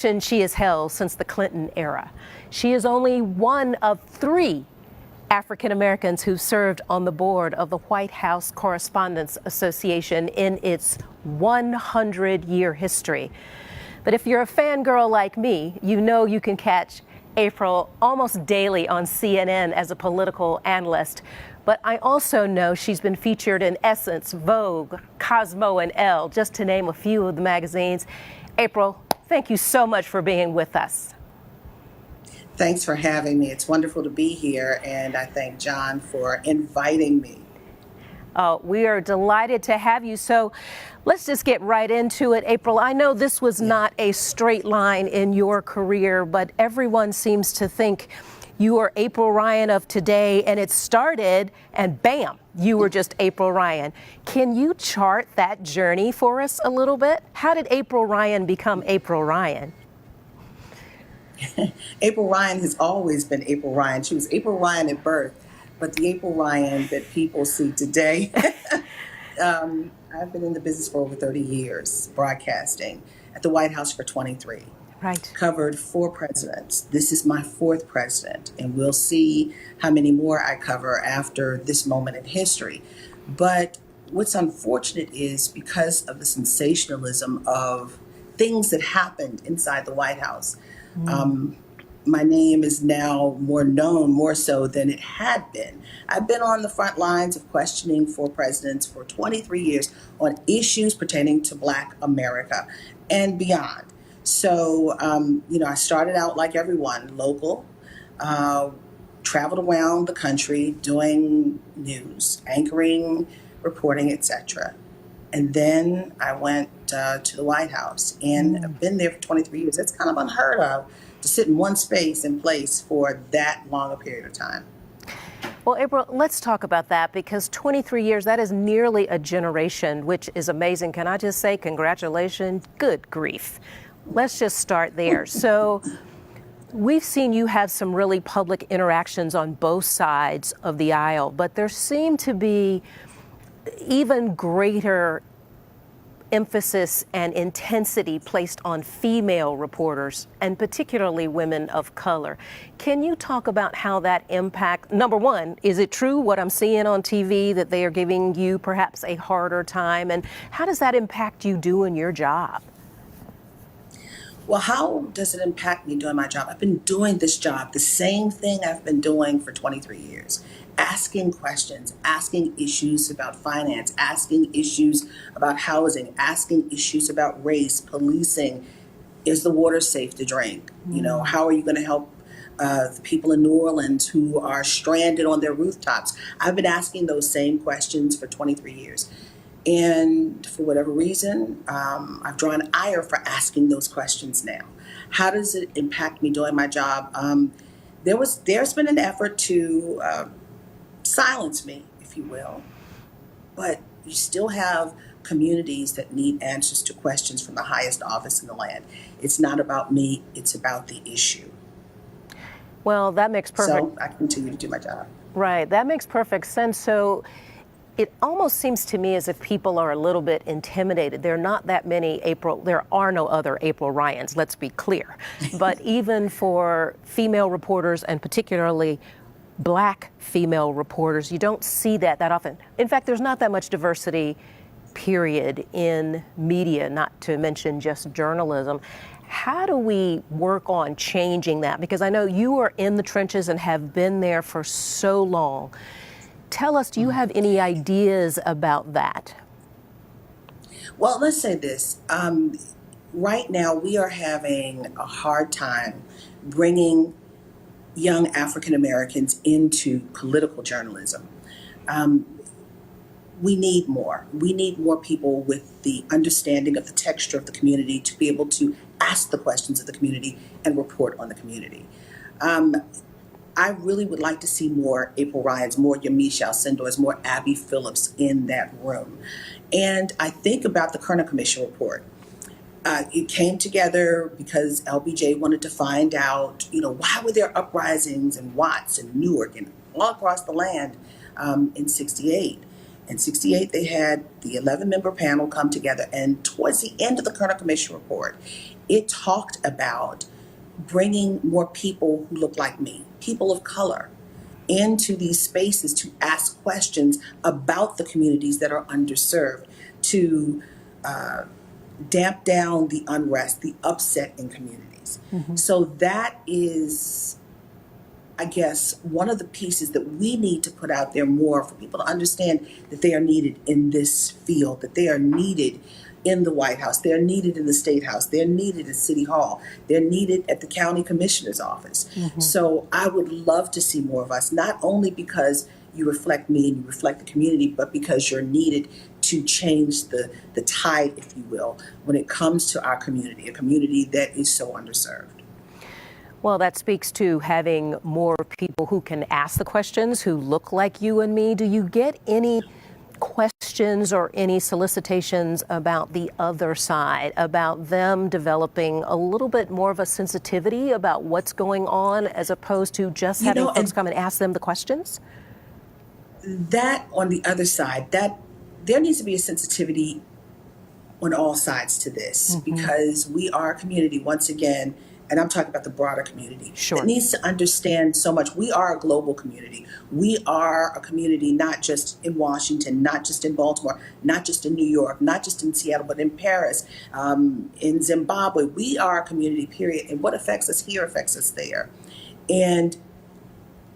She has held since the Clinton era. She is only one of 3 African Americans who served on the board of the White House Correspondents Association in its 100-year history. But if you're a fangirl like me, you know you can catch April almost daily on CNN as a political analyst. But I also know she's been featured in Essence, Vogue, Cosmo, and Elle, just to name a few of the magazines. April, thank you so much for being with us. Thanks for having me. It's wonderful to be here, and I thank John for inviting me. We are delighted to have you. So let's just get right into it. April, I know this was not a straight line in your career, but everyone seems to think you are April Ryan of today, and it started, and bam, you were just April Ryan. Can you chart that journey for us a little bit? How did April Ryan become April Ryan? April Ryan has always been April Ryan. She was April Ryan at birth, but the April Ryan that people see today, I've been in the business for over 30 years, broadcasting at the White House for 23. Right. Covered 4 presidents. This is my 4th president, and we'll see how many more I cover after this moment in history. But what's unfortunate is because of the sensationalism of things that happened inside the White House, my name is now more known, more so than it had been. I've been on the front lines of questioning 4 presidents for 23 years on issues pertaining to Black America and beyond. So, I started out like everyone, local, traveled around the country doing news, anchoring, reporting, etc. And then I went to the White House, and I've been there for 23 years. It's kind of unheard of to sit in one space and place for that long a period of time. Well, April, let's talk about that, because 23 years, that is nearly a generation, which is amazing. Can I just say congratulations? Good grief. Let's just start there. So we've seen you have some really public interactions on both sides of the aisle, but there seem to be even greater emphasis and intensity placed on female reporters, and particularly women of color. Can you talk about how that impact, number one, is it true what I'm seeing on TV that they are giving you perhaps a harder time, and how does that impact you doing your job? Well, how does it impact me doing my job? I've been doing this job, the same thing I've been doing for 23 years. Asking questions, asking issues about finance, asking issues about housing, asking issues about race, policing. Is the water safe to drink? How are you going to help the people in New Orleans who are stranded on their rooftops? I've been asking those same questions for 23 years. And for whatever reason, I've drawn ire for asking those questions now. How does it impact me doing my job? There's been an effort to silence me, if you will, but you still have communities that need answers to questions from the highest office in the land. It's not about me, it's about the issue. Well, that makes perfect. So I continue to do my job. Right, that makes perfect sense. So it almost seems to me as if people are a little bit intimidated. There are not that many there are no other April Ryans, let's be clear. But even for female reporters, and particularly Black female reporters, you don't see that often. In fact, there's not that much diversity, period, in media, not to mention just journalism. How do we work on changing that? Because I know you are in the trenches and have been there for so long. Tell us, do you have any ideas about that? Well, let's say this. Right now, we are having a hard time bringing young African Americans into political journalism. We need more. We need more people with the understanding of the texture of the community to be able to ask the questions of the community and report on the community. I really would like to see more April Ryans, more Yamiche Alcindor's, more Abby Phillips in that room. And I think about the Kerner Commission report. It came together because LBJ wanted to find out, why were there uprisings in Watts and Newark and all across the land in 68. In 68, they had the 11-member panel come together, and towards the end of the Kerner Commission report, it talked about bringing more people who look like me, people of color, into these spaces to ask questions about the communities that are underserved, to damp down the unrest, the upset in communities. So that is, I guess, one of the pieces that we need to put out there more for people to understand that they are needed in this field, that they are needed in the White House, they're needed in the State House, they're needed at City Hall, they're needed at the County Commissioner's office. So I would love to see more of us, not only because you reflect me and you reflect the community, but because you're needed to change the tide, if you will, when it comes to our community, a community that is so underserved. Well, that speaks to having more people who can ask the questions, who look like you and me. Do you get any questions or any solicitations about the other side, about them developing a little bit more of a sensitivity about what's going on as opposed to just having folks come and ask them the questions? That on the other side, that there needs to be a sensitivity on all sides to this, because we are a community, once again, and I'm talking about the broader community, that needs to understand so much. We are a global community. We are a community not just in Washington, not just in Baltimore, not just in New York, not just in Seattle, but in Paris, in Zimbabwe. We are a community, period. And what affects us here affects us there. And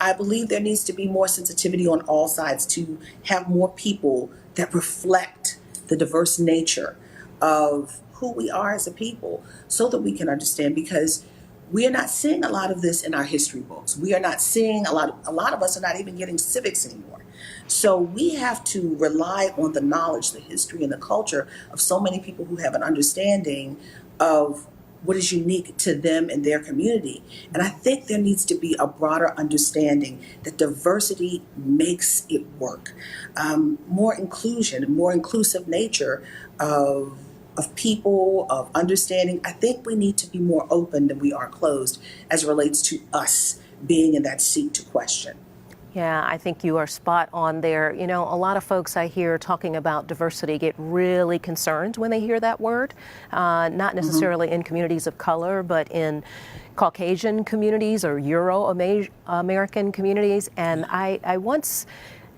I believe there needs to be more sensitivity on all sides to have more people that reflect the diverse nature of who we are as a people, so that we can understand, because we are not seeing a lot of this in our history books. We are not seeing a lot of us are not even getting civics anymore. So we have to rely on the knowledge, the history, and the culture of so many people who have an understanding of what is unique to them and their community. And I think there needs to be a broader understanding that diversity makes it work. More inclusion, more inclusive nature of people, of understanding. I think we need to be more open than we are closed as it relates to us being in that seat to question. Yeah, I think you are spot on there. You know, a lot of folks I hear talking about diversity get really concerned when they hear that word, not necessarily in communities of color, but in Caucasian communities or Euro-American communities. And I once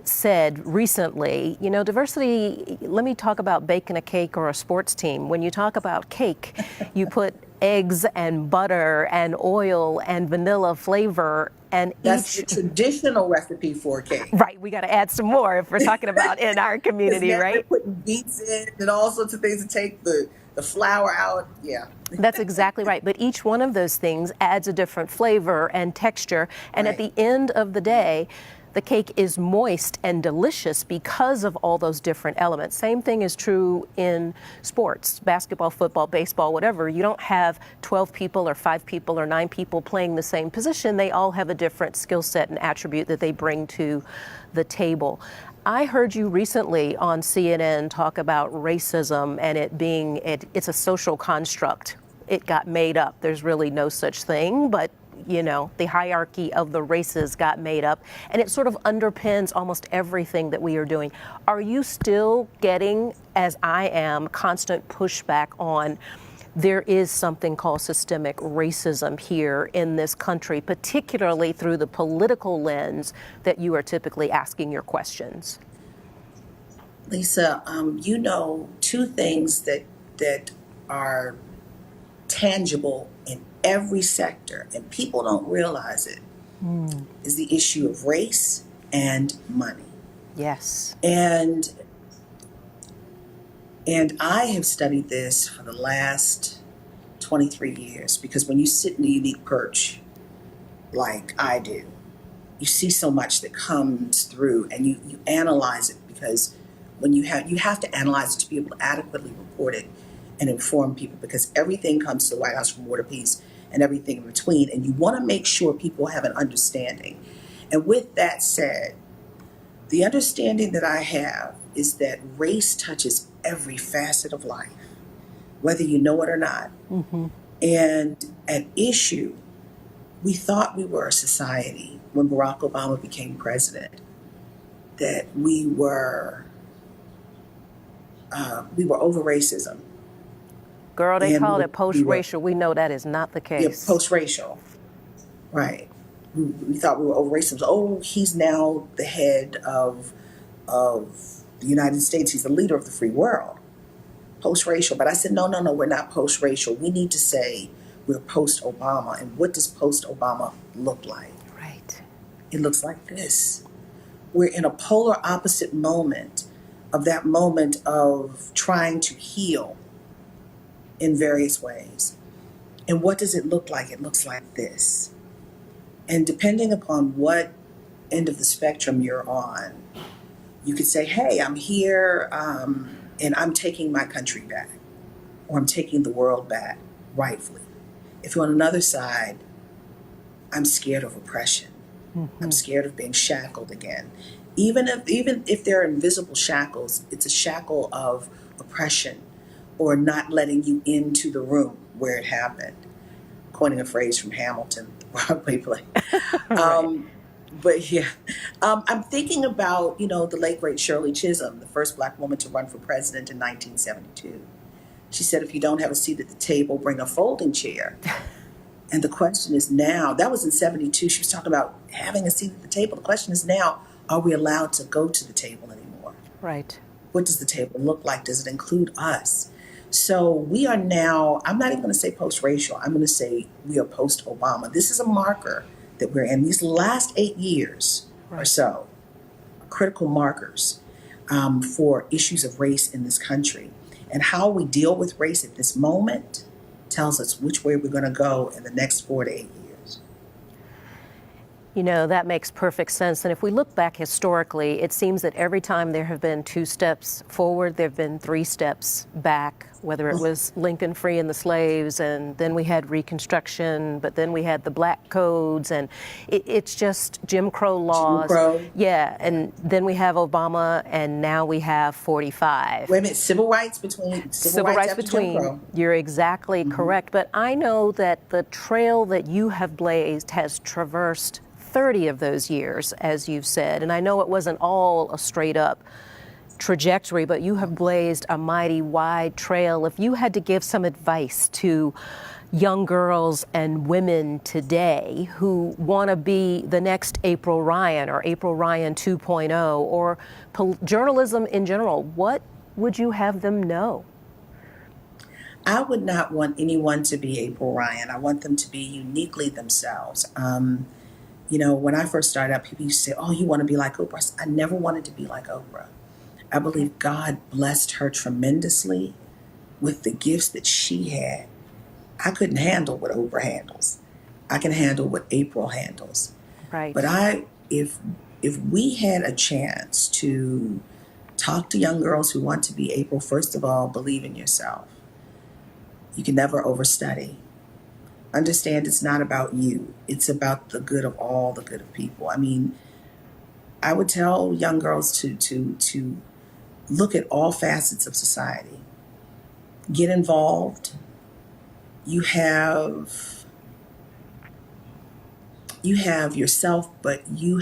said recently, you know, diversity, let me talk about baking a cake or a sports team. When you talk about cake, you put eggs and butter and oil and vanilla flavor, and that's the traditional recipe for a cake. Right, we got to add some more if we're talking about in our community, right? We're putting beets in and all sorts of things to take the flour out. Yeah. That's exactly right. But each one of those things adds a different flavor and texture. And at the end of the day, the cake is moist and delicious because of all those different elements. Same thing is true in sports, basketball, football, baseball, whatever. You don't have 12 people or 5 people or 9 people playing the same position. They all have a different skill set and attribute that they bring to the table. I heard you recently on CNN talk about racism and it being, it's a social construct. It got made up. There's really no such thing, but you know, the hierarchy of the races got made up, and it sort of underpins almost everything that we are doing. Are you still getting, as I am, constant pushback on there is something called systemic racism here in this country, particularly through the political lens that you are typically asking your questions? Lisa, you know, 2 things that are tangible in every sector, and people don't realize it, is the issue of race and money. Yes. And I have studied this for the last 23 years, because when you sit in a unique perch like I do, you see so much that comes through, and you analyze it, because when you have to analyze it to be able to adequately report it and inform people, because everything comes to the White House from War to Peace and everything in between, and you want to make sure people have an understanding. And with that said, the understanding that I have is that race touches every facet of life, whether you know it or not. And at issue, we thought we were a society when Barack Obama became president, that we were over racism. Girl, they and call it we were post-racial. We know that is not the case. post-racial, right? We thought we were over racism. Oh, he's now the head of the United States. He's the leader of the free world. Post-racial. But I said, no, no, no, we're not post-racial. We need to say we're post-Obama. And what does post-Obama look like? Right. It looks like this. We're in a polar opposite moment of that moment of trying to heal in various ways. And what does it look like? It looks like this. And depending upon what end of the spectrum you're on, you could say, hey, I'm here and I'm taking my country back, or I'm taking the world back, rightfully. If you're on another side, I'm scared of oppression. I'm scared of being shackled again. Even if there are invisible shackles, it's a shackle of oppression or not letting you into the room where it happened. Coining a phrase from Hamilton, the Broadway play. Right. But yeah, I'm thinking about, the late great Shirley Chisholm, the first Black woman to run for president in 1972. She said, if you don't have a seat at the table, bring a folding chair. And the question is now, that was in 72, she was talking about having a seat at the table. The question is now, are we allowed to go to the table anymore? Right. What does the table look like? Does it include us? So we are now, I'm not even going to say post-racial, I'm going to say we are post-Obama. This is a marker that we're in. These last 8 years or so, critical markers for issues of race in this country. And how we deal with race at this moment tells us which way we're going to go in the next 4 to 8 years. That makes perfect sense. And if we look back historically, it seems that every time there have been 2 steps forward, there have been 3 steps back, whether it was Lincoln freeing the slaves, and then we had Reconstruction, but then we had the black codes, and it's just Jim Crow laws. Jim Crow. Yeah, and then we have Obama, and now we have 45. Wait a minute, civil rights after Jim Crow. You're exactly correct. But I know that the trail that you have blazed has traversed 30 of those years, as you've said. And I know it wasn't all a straight up trajectory, but you have blazed a mighty wide trail. If you had to give some advice to young girls and women today who want to be the next April Ryan or April Ryan 2.0 or journalism in general, what would you have them know? I would not want anyone to be April Ryan. I want them to be uniquely themselves. When I first started out, people used to say, oh, you want to be like Oprah? I said, I never wanted to be like Oprah. I believe God blessed her tremendously with the gifts that she had. I couldn't handle what Oprah handles. I can handle what April handles. Right. But if we had a chance to talk to young girls who want to be April, first of all, believe in yourself. You can never overstudy. Understand it's not about you. It's about the good of all, the good of people. I mean, I would tell young girls to look at all facets of society. Get involved. You have yourself, but you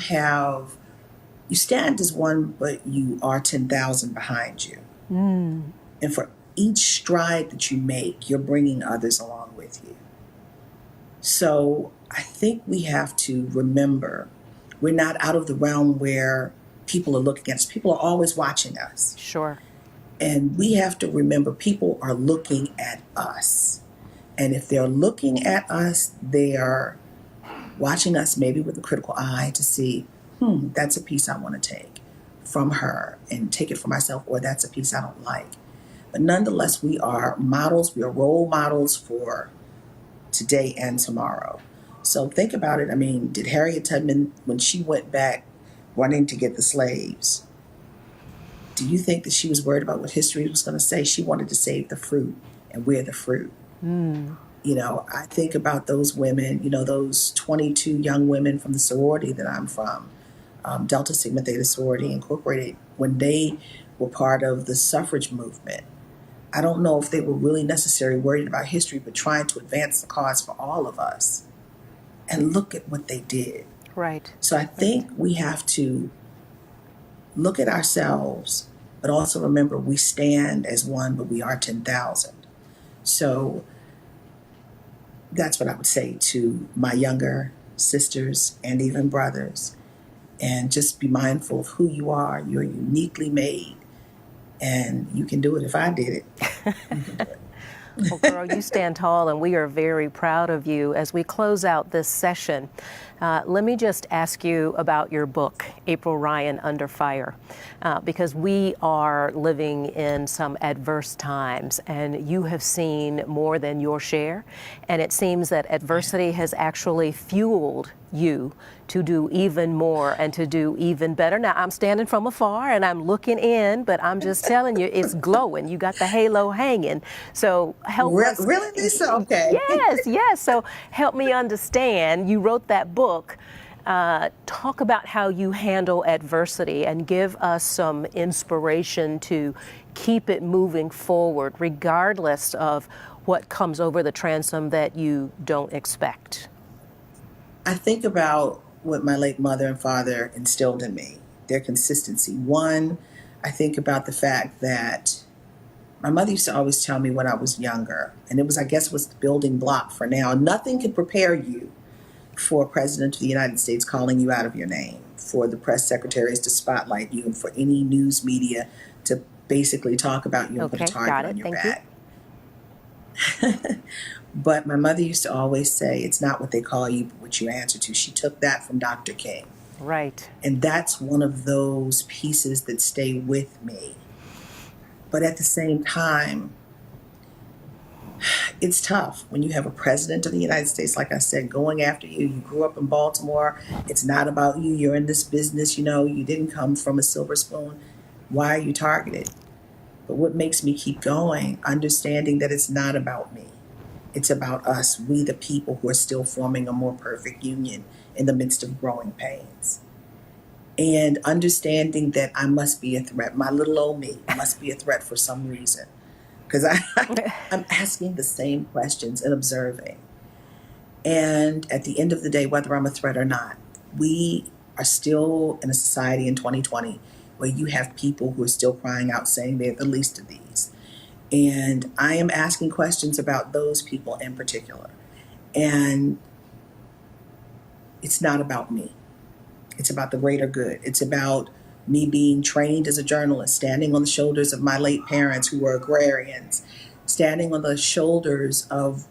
stand as one, but you are 10,000 behind you. And for each stride that you make, you're bringing others along with you. So I think we have to remember we're not out of the realm where people are looking at us. People are always watching us. Sure. And we have to remember people are looking at us. And if they're looking at us, they are watching us maybe with a critical eye to see, that's a piece I want to take from her and take it for myself, or that's a piece I don't like. But nonetheless, we are models. We are role models for today and tomorrow. So think about it. I mean, did Harriet Tubman, when she went back wanting to get the slaves, do you think that she was worried about what history was going to say? She wanted to save the fruit, and we're the fruit. I think about those women, those 22 young women from the sorority that I'm from, Delta Sigma Theta Sorority Incorporated, when they were part of the suffrage movement. I don't know if they were really necessarily worried about history, but trying to advance the cause for all of us. And look at what they did. Right. So I think we have to look at ourselves, but also remember we stand as one, but we are 10,000. So that's what I would say to my younger sisters and even brothers. And just be mindful of who you are. You're uniquely made, and you can do it. If I did it, you can do it. Well, girl, you stand tall, and we are very proud of you. As we close out this session, let me just ask you about your book, April Ryan Under Fire, because we are living in some adverse times, and you have seen more than your share, and it seems that adversity has actually fueled you to do even more and to do even better. Now, I'm standing from afar and I'm looking in, but I'm just telling you, it's glowing. You got the halo hanging. So help us. Really, Lisa? Okay. Yes. So help me understand. You wrote that book. Talk about how you handle adversity and give us some inspiration to keep it moving forward, regardless of what comes over the transom that you don't expect. I think about what my late mother and father instilled in me, their consistency. One, I think about the fact that my mother used to always tell me when I was younger, and it was, I guess, was the building block for now. Nothing can prepare you for a president of the United States calling you out of your name, for the press secretaries to spotlight you, and for any news media to basically talk about you and put a target on your back. But my mother used to always say, it's not what they call you, but what you answer to. She took that from Dr. King. Right. And that's one of those pieces that stay with me. But at the same time, it's tough when you have a president of the United States, like I said, going after you. You grew up in Baltimore. It's not about you. You're in this business, you didn't come from a silver spoon. Why are you targeted? But what makes me keep going, understanding that it's not about me. It's about us, we the people who are still forming a more perfect union in the midst of growing pains. And understanding that I must be a threat. My little old me must be a threat for some reason. Because I'm asking the same questions and observing. And at the end of the day, whether I'm a threat or not, we are still in a society in 2020 where you have people who are still crying out saying they're the least of these. And I am asking questions about those people in particular. And it's not about me. It's about the greater good. It's about me being trained as a journalist, standing on the shoulders of my late parents who were agrarians, standing on the shoulders of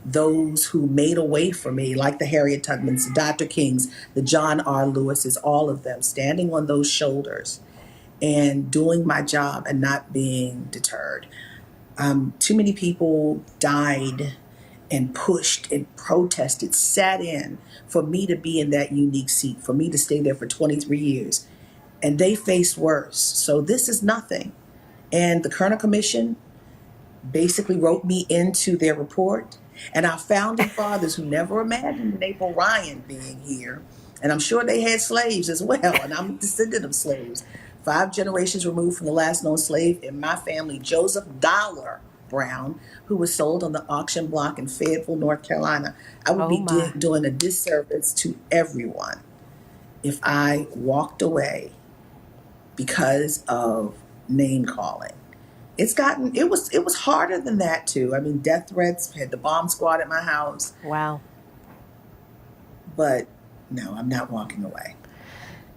those who made a way for me, like the Harriet Tubmans, the Dr. Kings, the John R. Lewises, all of them, standing on those shoulders and doing my job and not being deterred. Too many people died and pushed and protested, sat in for me to be in that unique seat, for me to stay there for 23 years. And they faced worse. So this is nothing. And the Kerner Commission basically wrote me into their report. And our founding fathers, who never imagined April Ryan being here, and I'm sure they had slaves as well, and I'm a descendant of slaves. 5 generations removed from the last known slave in my family, Joseph Dollar Brown, who was sold on the auction block in Fayetteville, North Carolina. I would be doing a disservice to everyone if I walked away because of name calling. It was harder than that too. I mean, death threats, had the bomb squad at my house. Wow. But no, I'm not walking away.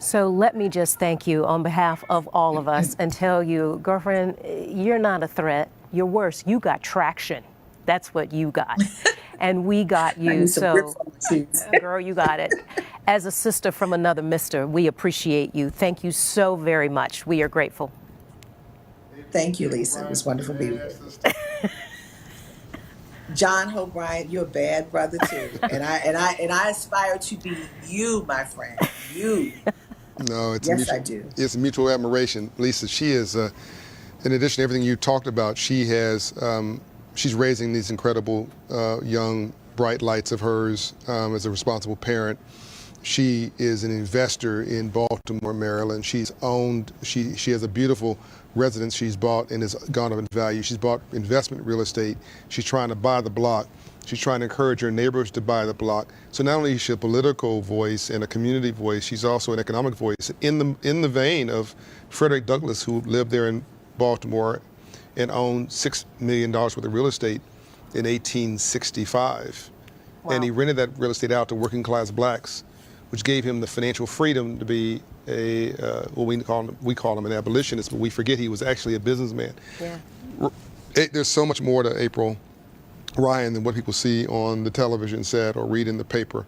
So let me just thank you on behalf of all of us and tell you, girlfriend, you're not a threat. You're worse. You got traction. That's what you got. And we got you. So, girl, you got it. As a sister from another mister, we appreciate you. Thank you so very much. We are grateful. Thank you, Lisa. It was wonderful being with you. John Hope Bryant, you're a bad brother too. And I aspire to be you, my friend. You. No, I do. It's mutual admiration. Lisa, she is, in addition to everything you talked about, she's raising these incredible young, bright lights of hers as a responsible parent. She is an investor in Baltimore, Maryland. She has a beautiful residence she's bought and has gone up in value. She's bought investment real estate. She's trying to buy the block. She's trying to encourage her neighbors to buy the block. So not only is she a political voice and a community voice, she's also an economic voice in the vein of Frederick Douglass, who lived there in Baltimore and owned $6 million worth of real estate in 1865. And he Wow. rented that real estate out to working class blacks, which gave him the financial freedom to be a, well, we call him an abolitionist, but we forget he was actually a businessman. Yeah. There's so much more to April Ryan than what people see on the television set or read in the paper.